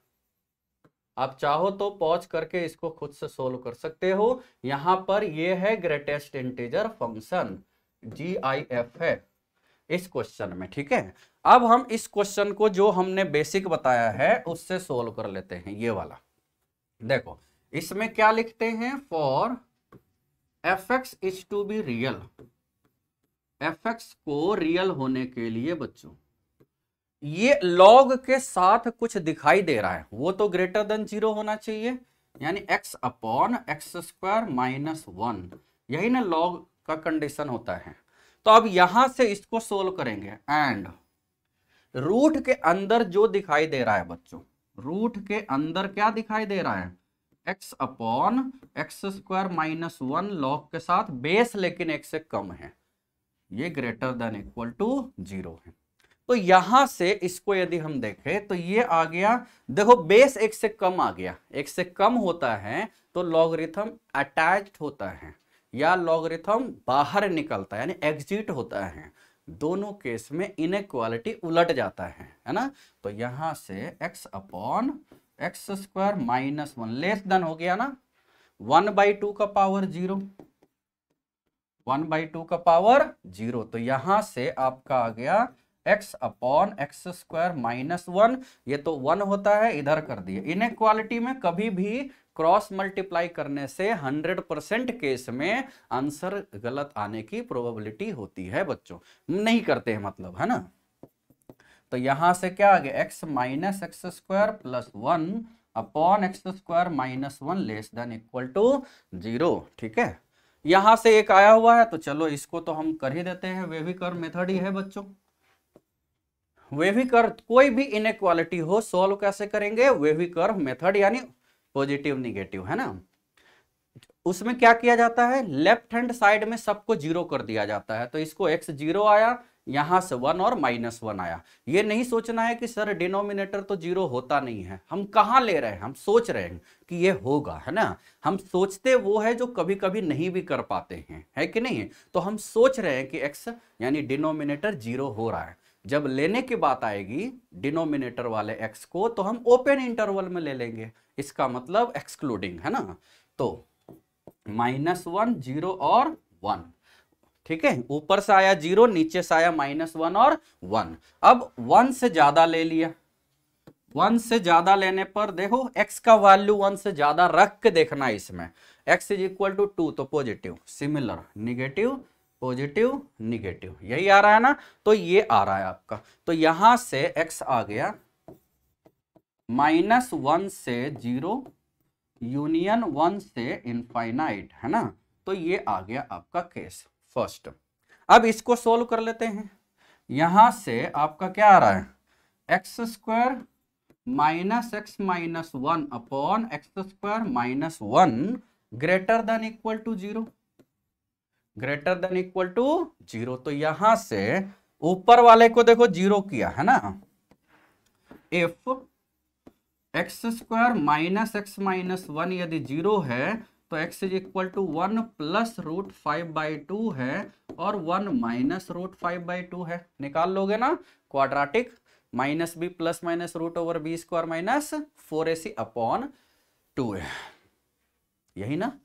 आप चाहो तो पॉज करके इसको खुद से सोल्व कर सकते हो। यहां पर ये है ग्रेटेस्ट इंटीजर फंक्शन GIF है इस क्वेश्चन में, ठीक है। अब हम इस क्वेश्चन को जो हमने बेसिक बताया है उससे सोल्व कर लेते हैं, ये वाला देखो, इसमें क्या लिखते हैं, for fx is to be real, fx को रियल होने के लिए बच्चों ये लॉग के साथ कुछ दिखाई दे रहा है, वो तो ग्रेटर देन 0 होना चाहिए, यानी x/(x²) - 1, यही ना लॉग का कंडीशन होता है। तो अब यहां से इसको सोल्व करेंगे, एंड रूट के अंदर जो दिखाई दे रहा है बच्चों, रूट के अंदर क्या दिखाई दे रहा है, x/(x²) - 1 लॉग के साथ बेस लेकिन 1 से कम है, ये ग्रेटर देन इक्वल टू 0 है। तो यहां से इसको यदि हम देखें तो ये आ गया, देखो बेस एक से कम आ गया, एक से कम होता है तो लॉगरिथम अटैच्ड होता है या लॉगरिथम बाहर निकलता है यानी एग्जिट होता है। दोनों केस में इनइक्वालिटी उलट जाता है ना। तो यहां से x upon x square minus 1 less then हो गया ना 1/2 का पावर 0, 1/2 का पावर 0। तो यहां से आपका आ गया x upon x square minus 1, ये तो 1 होता है, इधर कर दिए। इनइक्वालिटी में कभी भी क्रॉस मल्टीप्लाई करने से 100% केस में आंसर गलत आने की प्रोबेबिलिटी होती है बच्चों, नहीं करते हैं मतलब, है ना। तो यहां से क्या आ गया x minus x square plus 1 upon x square minus 1 less than equal to 0, ठीक है। यहां से एक आया हुआ है तो चलो इसको तो हम कर ही देते हैं, वेविकर मेथड ही है बच्चों। वेविकर कोई भी इनइक्वालिटी हो सॉल्व कैसे करेंगे, वेविकर मेथड यानी पॉजिटिव निगेटिव, है ना। उसमें क्या किया जाता है, लेफ्ट हैंड साइड में सबको 0 कर दिया जाता है। तो इसको x 0 आया, यहां से 1 और -1 आया। ये नहीं सोचना है कि सर डिनोमिनेटर तो 0 होता नहीं है, हम कहां ले रहे हैं, हम सोच रहे हैं कि ये होगा, है ना। हम सोचते वो है जो कभी कभी नहीं भी कर पाते हैं, है कि नहीं। तो हम सोच रहे हैं कि x यानी डिनोमिनेटर 0 हो रहा है। जब लेने की बात आएगी डिनोमिनेटर वाले x को तो हम ओपन इंटरवल में ले लेंगे, इसका मतलब एक्सक्लूडिंग, है ना। तो -1 0 और 1, ठीक है। ऊपर से आया 0, नीचे से आया -1 और 1। अब 1 से ज्यादा ले लिया, 1 से ज्यादा लेने पर देखो x का वैल्यू 1 से ज्यादा रख के देखना है इसमें। x इज इक्वल टू 2 तो positive, similar negative positive negative, यही आ रहा है ना। तो ये आ रहा है आपका, तो यहां से x आ गया -1 से 0 यूनियन 1 से इनफाइनाइट, है ना। तो ये आ गया आपका केस फर्स्ट। अब इसको सोल्व कर लेते हैं। यहां से आपका क्या आ रहा है, x square minus x minus 1 upon x square minus 1 greater than equal to 0, greater than equal to 0। तो यहां से ऊपर वाले को देखो 0 किया, है ना। If x square minus x minus 1 यदि 0 है तो x is equal to 1 plus √5/2 है और 1 माइनस √5/2 है। निकाल लोगे ना, quadratic minus b plus minus √b square minus 4ac upon 2 है, यही ना।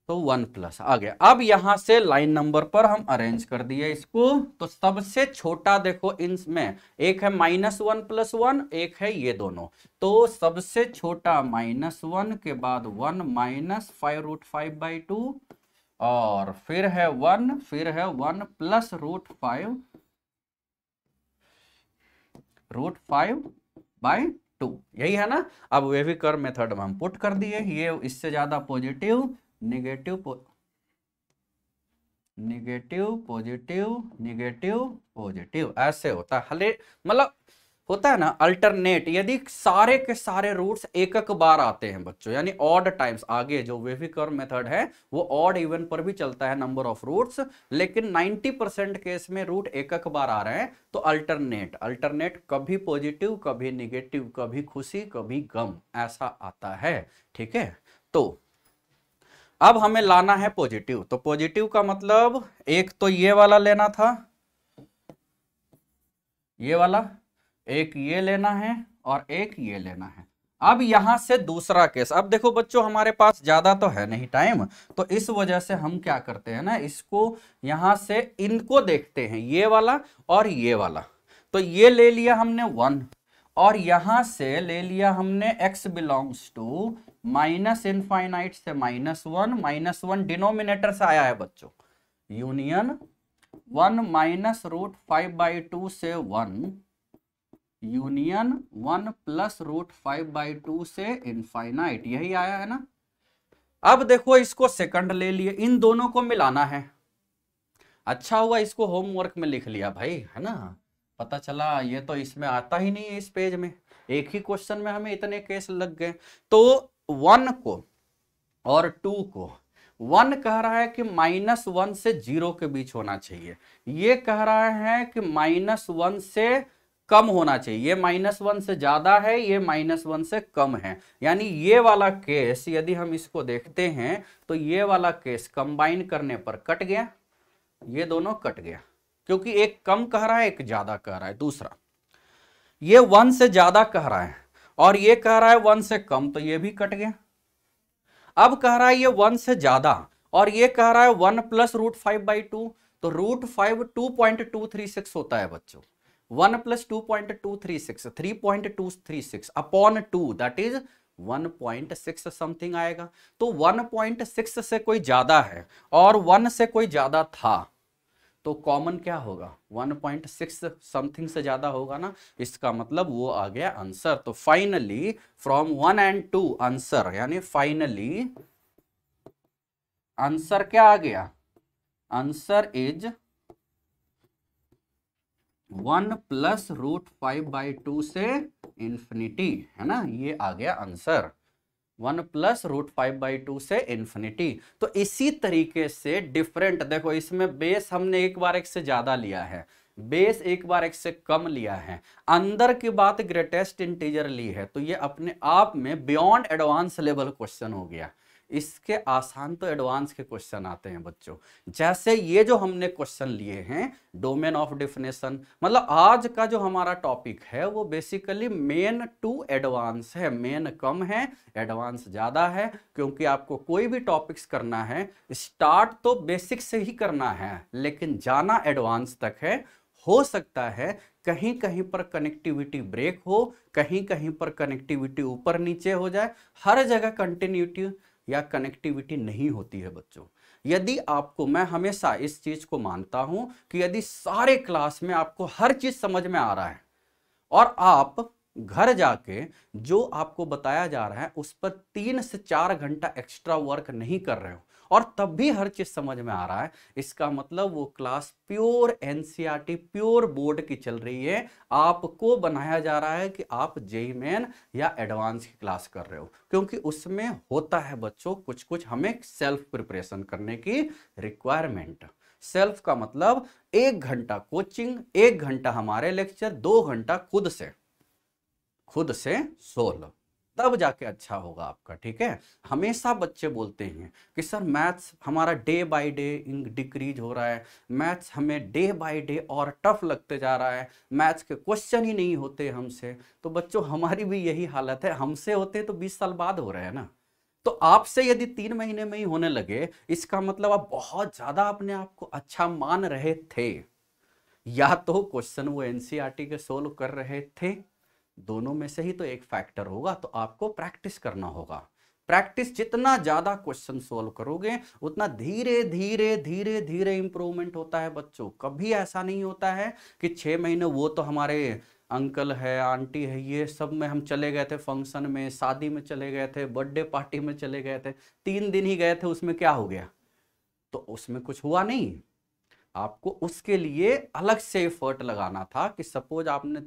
तो 1 प्लस आ गया। अब यहां से लाइन नंबर पर हम अरेंज कर दिए इसको। तो सबसे छोटा देखो इनमें एक है -1 + 1, एक है ये दोनों। तो सबसे छोटा -1 के बाद 1 माइनस 5√5/2 और फिर है 1, फिर है 1 प्लस √5/2, यही है ना। अब वेविकर मेथड में हम पुट कर दिए, ये इससे ज्यादा positive negative negative positive negative positive ऐसे होता है। मतलब होता है ना अल्टरनेट, यदि सारे के सारे रूट्स एक एक बार आते हैं बच्चों, यानी ऑड टाइम्स। आगे जो वेविकर मेथड है वो ऑड इवन पर भी चलता है नंबर ऑफ रूट्स, लेकिन 90% केस में रूट एक एक बार आ रहे हैं। तो अल्टरनेट, अल्टरनेट कभी पॉजिटिव कभी निगेटिव, कभी खुशी कभी गम, ऐसा आता है, ठीक है। तो अब हमें लाना है पॉजिटिव। तो पॉजिटिव का मतलब एक तो ये वाला लेना था, ये वाला, एक ये लेना है और एक ये लेना है। अब यहां से दूसरा केस, अब देखो बच्चों हमारे पास ज्यादा तो है नहीं टाइम, तो इस वजह से हम क्या करते हैं ना, इसको यहां से इनको देखते हैं, ये वाला और ये वाला। तो ये ले लिया हमने 1 और यहां से ले लिया हमने x belongs to minus infinite से -1 डिनोमिनेटर से आया है बच्चों, यूनियन 1 माइनस √5/2 से 1 यूनियन 1 प्लस √5/2 से इनफाइनाइट, यही आया है ना। अब देखो इसको सेकंड ले लिए, इन दोनों को मिलाना है। अच्छा हुआ इसको होमवर्क में लिख लिया भाई, है ना। पता चला ये तो इसमें आता ही नहीं है, इस पेज में एक ही क्वेश्चन में हमें इतने केस लग गए। तो 1 को और 2 को वन कह रहा है कि -1 से 0 के बीच होना चाहिए, ये कह रहा है कि -1 से कम होना चाहिए, ये -1 से ज्यादा है, ये -1 से कम है। यानी ये वाला केस यदि हम इसको देखते हैं तो ये वाला केस कंबाइन करने पर कट गया, ये दोनों कट गया, क्योंकि एक कम कह रहा है एक ज्यादा कह रहा है। दूसरा, ये 1 से ज्यादा कह रहा है और ये कह रहा है 1 से कम, तो ये भी कट गया। अब कह रहा है ये 1 से ज्यादा और ये कह रहा है 1 + √5/2, तो √5 2.236 होता है बच्चों। 1 + 2.236 3.236 अपॉन 2 दैट इज 1.6 समथिंग आएगा। तो 1.6 से कोई ज्यादा है और 1 से कोई ज्यादा था, तो कॉमन क्या होगा, 1.6 समथिंग से ज्यादा होगा ना, इसका मतलब वो आ गया आंसर। तो फाइनली फ्रॉम 1 and 2 आंसर, यानी फाइनली आंसर क्या आ गया, आंसर इज 1 + √5/2 से इंफिनिटी, है ना, ये आ गया आंसर, 1 + √5/2 से इंफिनिटी। तो इसी तरीके से डिफरेंट, देखो इसमें बेस हमने एक बार एक से ज्यादा लिया है, बेस एक बार एक से कम लिया है, अंदर की बात ग्रेटेस्ट इंटीजर ली है, तो ये अपने आप में बियॉन्ड एडवांस लेवल क्वेश्चन हो गया। इसके आसान तो एडवांस के क्वेश्चन आते हैं बच्चों, जैसे ये जो हमने क्वेश्चन लिए हैं डोमेन ऑफ डेफिनेशन, मतलब आज का जो हमारा टॉपिक है वो बेसिकली मेन टू एडवांस है, मेन कम है, एडवांस ज्यादा है, क्योंकि आपको कोई भी टॉपिक्स करना है स्टार्ट तो बेसिक से ही करना है, लेकिन जाना एडवांस तक है। हो सकता है कहीं कहीं पर कनेक्टिविटी ब्रेक हो, कहीं कहीं पर कनेक्टिविटी ऊपर नीचे हो जाए, हर जगह कंटिन्यूटी या कनेक्टिविटी नहीं होती है बच्चों। यदि आपको, मैं हमेशा इस चीज को मानता हूं कि यदि सारे क्लास में आपको हर चीज समझ में आ रहा है और आप घर जाके जो आपको बताया जा रहा है उस पर 3 से 4 घंटा एक्स्ट्रा वर्क नहीं कर रहे हो और तब भी हर चीज समझ में आ रहा है, इसका मतलब वो class pure NCERT pure board की चल रही है। आपको बनाया जा रहा है कि आप जेईई मेन या एडवांस की क्लास कर रहे हो, क्योंकि उसमें होता है बच्चों कुछ कुछ हमें सेल्फ प्रिपरेशन करने की रिक्वायरमेंट। सेल्फ का मतलब 1 घंटा कोचिंग, 1 घंटा हमारे लेक्चर, 2 घंटा खुद से सोल्व, तब जाके अच्छा होगा आपका। ठीक है, हमेशा बच्चे बोलते हैं कि सर मैथ्स हमारा डे बाय डे डिक्रीज हो रहा है, मैथ्स हमें डे बाय डे और टफ लगते जा रहा है, मैथ्स के क्वेश्चन ही नहीं होते हमसे। तो बच्चों हमारी भी यही हालत है, हमसे होते तो 20 साल बाद हो रहे हैं ना। तो आपसे यदि 3 महीने में ही होने लगे, इसका मतलब आप बहुत ज्यादा अपने आप को अच्छा मान रहे थे, या तो क्वेश्चन वो एनसीईआरटी के सोल्व कर रहे थे, दोनों में से ही तो एक फैक्टर होगा। तो आपको प्रैक्टिस करना होगा, प्रैक्टिस जितना ज्यादा क्वेश्चन सोल्व करोगे उतना धीरे धीरे धीरे धीरे इंप्रूवमेंट होता है बच्चों। कभी ऐसा नहीं होता है कि 6 महीने वो तो हमारे अंकल है आंटी है ये सब में हम चले गए थे, फंक्शन में शादी में चले गए थे, बर्थडे पार्टी में चले गए थे, 3 दिन ही गए थे, उसमें क्या हो गया, तो उसमें कुछ हुआ नहीं। आपको उसके लिए अलग से एफर्ट लगाना था कि सपोज आपने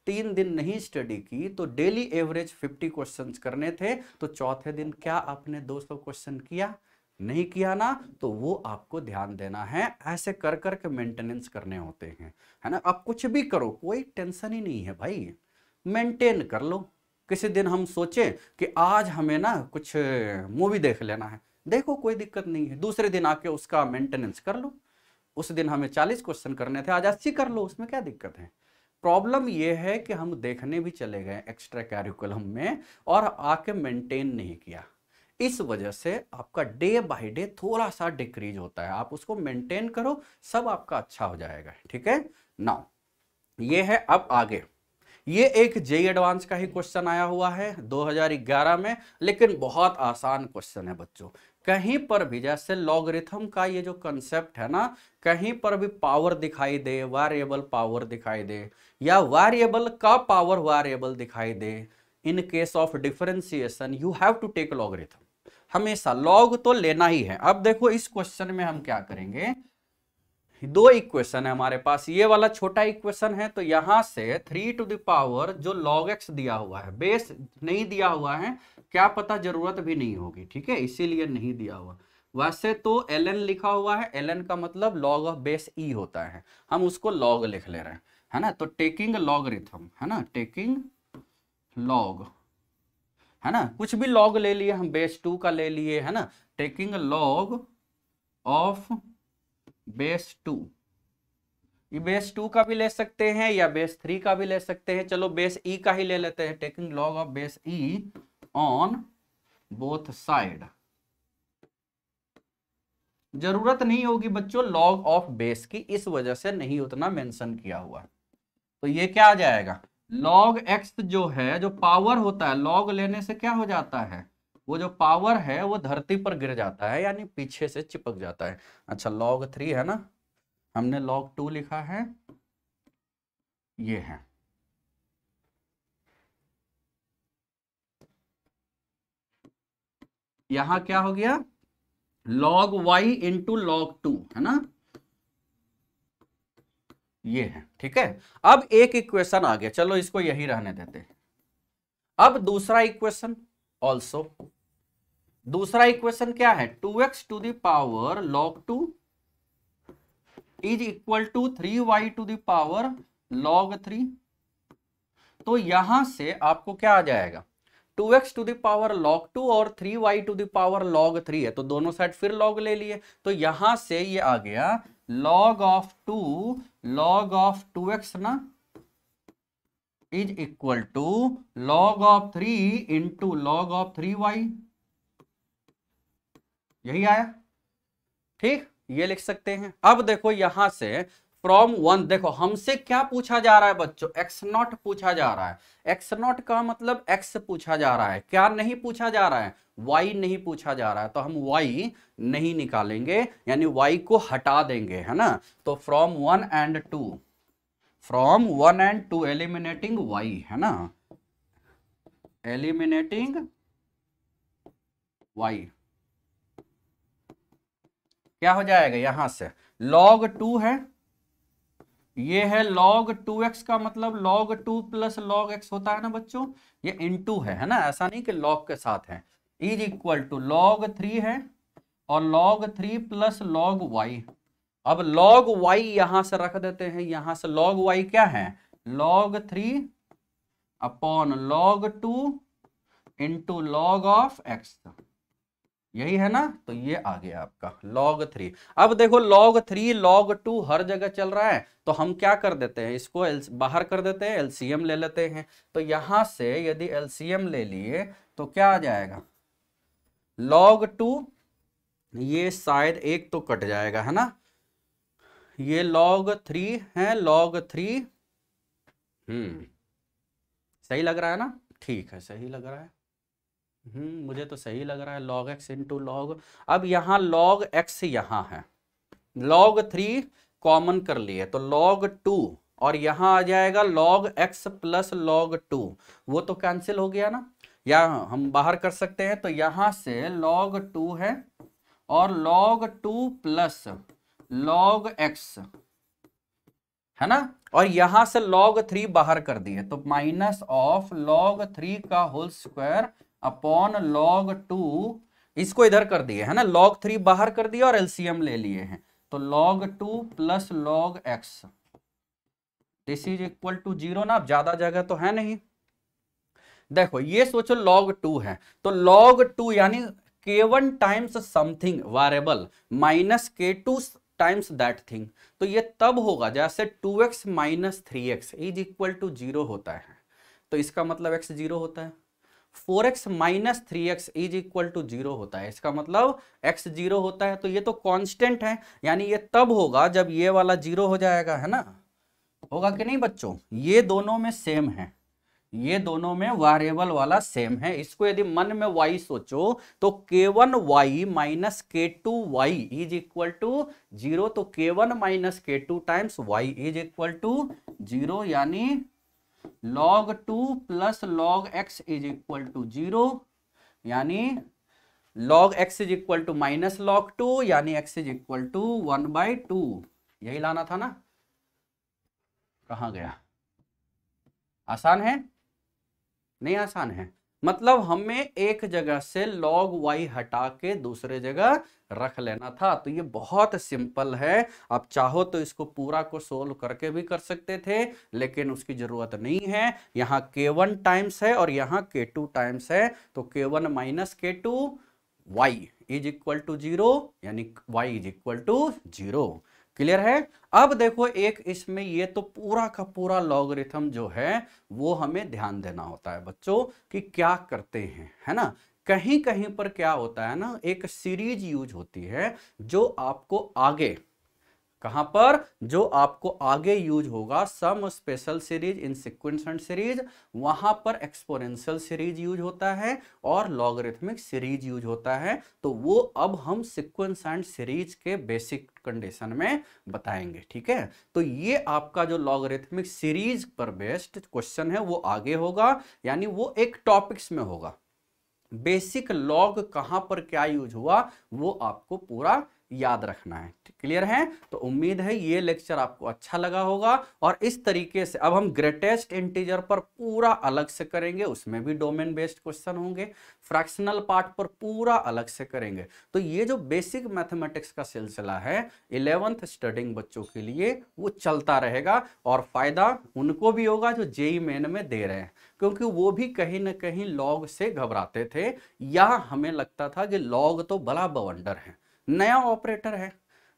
3 दिन नहीं स्टडी की तो डेली एवरेज 50 क्वेश्चंस करने थे, तो चौथे दिन क्या आपने 200 क्वेश्चन किया, नहीं किया ना, तो वो आपको ध्यान देना है। ऐसे कर कर के मेंटेनेंस करने होते हैं, है ना। आप कुछ भी करो कोई टेंशन ही नहीं है भाई, मेंटेन कर लो। किसी दिन हम सोचे कि आज हमें ना कुछ मूवी देख लेना है, देखो कोई दिक्कत नहीं है, दूसरे दिन आके उसका मेंटेनेंस कर लो। उस दिन हमें 40 क्वेश्चन करने थे, आज 80 कर लो, उसमें क्या दिक्कत है। प्रॉब्लम यह है कि हम देखने भी चले गए एक्स्ट्रा कैरिकुलम में और आके मेंटेन नहीं किया, इस वजह से आपका डे बाय डे थोड़ा सा डिक्रीज होता है। आप उसको मेंटेन करो, सब आपका अच्छा हो जाएगा। ठीक है, नाउ ये है। अब आगे ये एक जेईई एडवांस का ही क्वेश्चन आया हुआ है 2011 में, लेकिन बहुत आसान क्वेश्चन है बच्चों। कहीं पर भी जैसे लॉगरिथम का ये जो कंसेप्ट है ना, कहीं पर भी पावर दिखाई दे, वेरिएबल पावर दिखाई दे, या वेरिएबल का पावर वेरिएबल दिखाई दे, in case of differentiation you have to take logarithm. हमेशा लॉग तो लेना ही है। अब देखो इस क्वेश्चन में हम क्या करेंगे, दो इक्वेशन है हमारे पास, ये वाला छोटा इक्वेशन है, तो यहां से 3 टू द पावर जो log x दिया हुआ है, बेस नहीं दिया हुआ है, क्या पता जरूरत भी नहीं होगी, ठीक है, इसीलिए नहीं दिया हुआ। वैसे तो ln लिखा हुआ है, ln का मतलब log ऑफ बेस e होता है, हम उसको log लिख ले रहे हैं, है ना। तो टेकिंग लॉगरिथम, है ना, टेकिंग log, है ना, कुछ भी log ले लिए हम, बेस 2 का ले लिए, है ना, टेकिंग log ऑफ बेस 2, ये बेस 2 का भी ले सकते हैं या बेस 3 का भी ले सकते हैं, चलो बेस e का ही ले लेते हैं, taking log of base e on both side. जरूरत नहीं होगी बच्चों log ऑफ बेस की, इस वजह से नहीं उतना मेंशन किया हुआ। तो ये क्या आ जाएगा, log x जो है, जो पावर होता है, log लेने से क्या हो जाता है, वो जो पावर है वो धरती पर गिर जाता है, यानी पीछे से चिपक जाता है। अच्छा log 3 है ना, हमने log 2 लिखा है, ये है, यहां क्या हो गया, log y इंटू log 2, है ना, ये है, ठीक है। अब एक इक्वेशन आ गया, चलो इसको यही रहने देते हैं। अब दूसरा इक्वेशन ऑल्सो, दूसरा इक्वेशन क्या है, 2x to the power log 2 is equal to 3y to the power log 3। तो यहां से आपको क्या आ जाएगा, 2x to the power log 2 और 3y to the power log 3 है, तो दोनों साइड फिर log ले लिए, तो यहां से ये आ गया log of 2 log of 2x ना is equal to log of 3 into log of 3y, यही आया, ठीक, ये लिख सकते हैं। अब देखो यहां से फ्रॉम 1, देखो हमसे क्या पूछा जा रहा है बच्चों, एक्स नॉट पूछा जा रहा है, एक्स नॉट का मतलब एक्स पूछा जा रहा है, क्या नहीं पूछा जा रहा है, वाई नहीं पूछा जा रहा है, तो हम वाई नहीं निकालेंगे, यानी वाई को हटा देंगे, है ना। तो from 1 and 2, from 1 and 2 eliminating y, है ना, एलिमिनेटिंग वाई, क्या हो जाएगा, यहां से log 2 है, ये है log 2x का मतलब log 2 प्लस log x होता है ना बच्चों, ये इनटू है ना, ऐसा नहीं कि log के साथ है, इज इक्वल टू log 3 है और log 3 प्लस log y। अब log y यहां से रख देते हैं, यहां से log y क्या है, log 3 upon log 2 into log of x, यही है ना। तो ये आ गया आपका log 3। अब देखो log 3 log 2 हर जगह चल रहा है, तो हम क्या कर देते हैं, इसको बाहर कर देते हैं, एलसीएम ले लेते हैं। तो यहां से यदि एलसीएम ले लिए तो क्या आ जाएगा, log 2, ये शायद एक तो कट जाएगा, है ना, ये log 3 है, log 3, सही लग रहा है ना, ठीक है, सही लग रहा है, मुझे तो सही लग रहा है, log x इंटू log। अब यहाँ log x यहाँ है, log 3 कॉमन कर लिए तो log 2, और यहाँ आ जाएगा log x प्लस log 2, वो तो कैंसिल हो गया ना, या हम बाहर कर सकते हैं, तो यहाँ से log 2 है और log 2 प्लस log x, है ना, और यहां से log 3 बाहर कर दिए, तो माइनस ऑफ log 3 का होल स्क्वायर अपॉन log 2, इसको इधर कर दिए, है ना, log 3 बाहर कर दिया और एलसीएम ले लिए हैं, तो log 2 plus log x, this is equal to 0 ना, अब ज्यादा जगह तो है नहीं। देखो ये सोचो log 2 है, तो log 2 यानी k1 times something variable minus k2 times that thing, तो ये तब होगा जैसे 2x minus 3x is equal to 0 होता है, तो इसका मतलब x 0 होता है। 4x minus 3x is equal to 0 होता है, इसका मतलब x 0 होता है, तो ये तो कांस्टेंट है, यानी ये तब होगा जब ये वाला 0 हो जाएगा, है ना, होगा कि नहीं बच्चों, ये दोनों में सेम है, ये दोनों में वेरिएबल वाला सेम है। इसको यदि मन में y सोचो तो k1y minus k2y is equal to 0, तो k1 minus k2 times y is equal to 0, यानी log 2 plus log x is equal to 0, यानी log x is equal to minus log 2, यानी x इज इक्वल टू 1/2। यही लाना था ना, कहाँ गया, आसान है, नहीं आसान है, मतलब हमें एक जगह से log y हटा के दूसरे जगह रख लेना था। तो ये बहुत सिंपल है, आप चाहो तो इसको पूरा को सोल्व करके भी कर सकते थे, लेकिन उसकी जरूरत नहीं है। यहाँ k1 टाइम्स है और यहाँ k2 टाइम्स है, तो k1 minus k2 y is equal to 0, यानी y is equal to 0। Clear है। अब देखो एक इसमें ये तो पूरा का पूरा लॉगरिथम जो है वो हमें ध्यान देना होता है बच्चों कि क्या करते हैं, है ना। कहीं कहीं पर क्या होता है ना, एक सीरीज यूज होती है जो आपको आगे, कहां पर, जो आपको आगे यूज होगा, some special series in sequence and series, वहां पर एक्सपोनेंशियल सीरीज यूज होता है और लॉगरिथमिक सीरीज यूज होता है। तो वो अब हम सीक्वेंस एंड सीरीज के बेसिक कंडीशन में बताएंगे, ठीक है। तो ये आपका जो लॉगरिथमिक सीरीज पर बेस्ड क्वेश्चन है वो आगे होगा, यानी वो एक टॉपिक्स में होगा। बेसिक लॉग कहां पर क्या यूज हुआ वो आपको पूरा याद रखना है। क्लियर है। तो उम्मीद है ये लेक्चर आपको अच्छा लगा होगा। और इस तरीके से अब हम ग्रेटेस्ट इंटीजर पर पूरा अलग से करेंगे, उसमें भी डोमेन बेस्ड क्वेश्चन होंगे। फ्रैक्शनल पार्ट पर पूरा अलग से करेंगे। तो ये जो बेसिक मैथमेटिक्स का सिलसिला है 11th स्टडिंग बच्चों के लिए वो चलता रहेगा, और फायदा उनको भी होगा जो जेईई मेन में दे रहे हैं, क्योंकि वो भी कहीं ना कहीं लॉग से घबराते थे, या हमें लगता था कि लॉग तो बड़ा बवंडर है, नया ऑपरेटर है।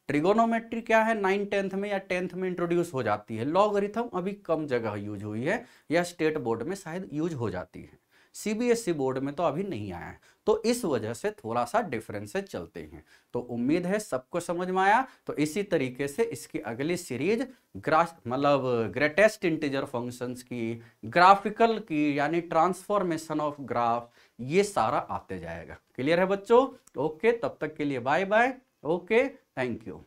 ट्रिगोनोमेट्री क्या है 9th-10th में या 10th में इंट्रोड्यूस हो जाती है, लॉगरिथम अभी कम जगह यूज हुई है, या स्टेट बोर्ड में शायद यूज हो जाती है, सीबीएसई बोर्ड में तो अभी नहीं आया है। तो इस वजह से थोड़ा सा डिफरेंस चलते हैं। तो उम्मीद है सबको समझ में आया। तो इसी तरीके से इसकी अगली सीरीज मतलब ग्रेटेस्ट इंटीजर फंक्शंस की, ग्राफिकल की, यानी ट्रांसफॉर्मेशन ऑफ ग्राफ, ये सारा आते जाएगा। क्लियर है बच्चों। ओके, तब तक के लिए bye bye. Okay, thank you.